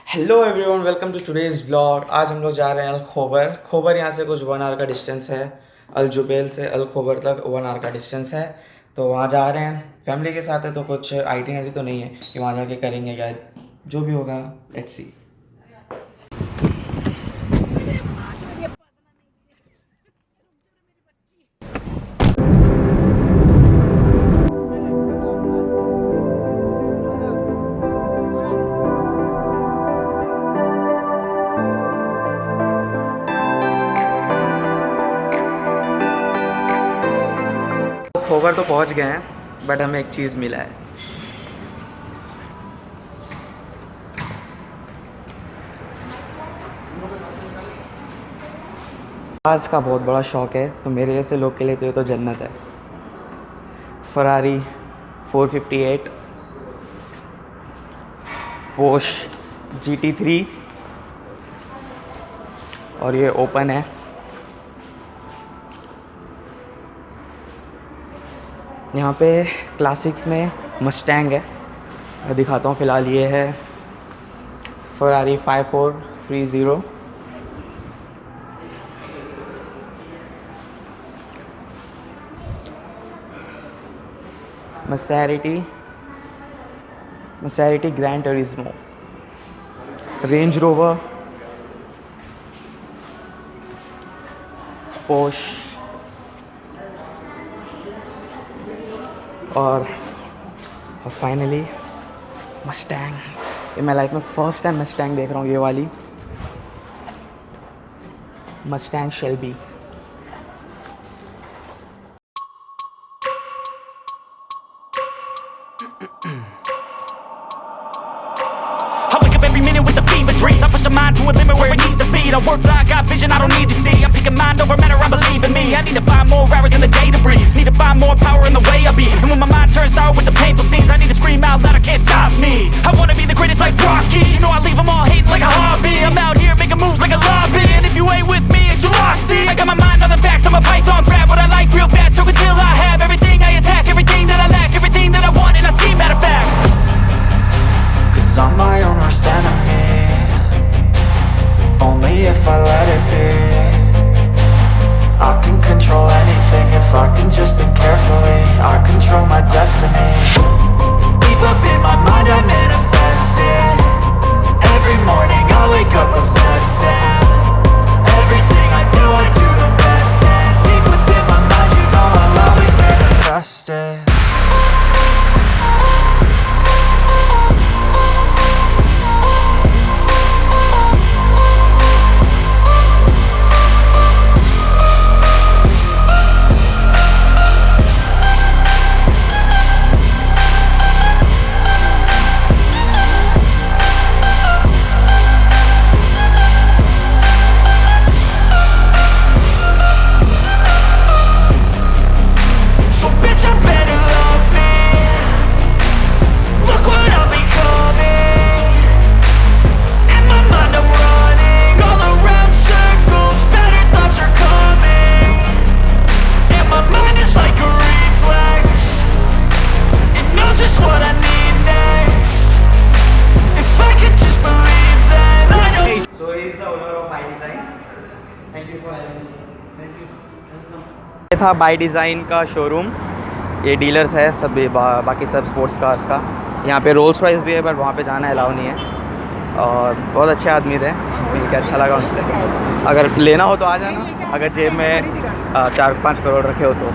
Hello everyone, welcome to today's vlog. आज हम लोग जा रहे हैं अल खोबर। खोबर यहाँ से कुछ 1 आवर का डिस्टेंस है। अल जुबैल से अल खोबर तक 1 आवर का डिस्टेंस है। तो वहाँ जा रहे हैं, फैमिली के साथ है। तो कुछ आइडिया तो नहीं है कि वहाँ जाके करेंगे क्या, जो भी होगा लेट्स सी। खोबर तो पहुँच गए हैं, बट हमें एक चीज़ मिला है। आज का बहुत बड़ा शौक है, तो मेरे जैसे लोग के लिए तो ये तो जन्नत है। फरारी 458, पोर्श GT3, और ये ओपन है। यहाँ पे क्लासिक्स में मस्टैंग है, मैं दिखाता हूँ। फ़िलहाल ये है Ferrari 5430, Maserati Gran Turismo, Range Rover, Porsche और फाइनली मस्टैंग। ये मैं लाइफ में फ़र्स्ट टाइम मस्टैंग देख रहा हूँ, ये वाली Mustang Shelby. I wake up every minute with the fever dreams. I push my mind to a limit where it needs to be. I work blind, got vision I don't need to see. I'm picking mind over matter, I believe in me. I need to find more hours in the day to breathe. Need to find more power in the way I be. And when my mind turns sour with the painful scenes, I need to scream out loud, I can't stop me. I wanna be the greatest like Rocky. You know I leave them all hating like a hobby. I'm out here making moves like a lobby. And if you ain't with me, it's your loss, see. I got my mind on the facts, I'm a python, grab what I like real fast. Choke until I have everything I attack, everything that I lack, everything that I want and I see, matter of fact. Cause I'm my own worst enemy. Only if I let it be. I can control anything if I can just think carefully. I control my destiny. Deep up in my mind I manifest it. Every morning I wake up obsessed, and everything I do the best. And deep within my mind you know I'll always manifest it. ये था by design का showroom. ये dealers है सब, बाकी सब sports cars का। यहाँ पे रोल्स रॉयस भी है, पर वहाँ पे जाना अलाउ नहीं है। और बहुत अच्छे आदमी थे, मिल के अच्छा लगा उनसे। अगर लेना हो तो आ जाना, अगर जेब में 4-5 करोड़ रखे हो तो।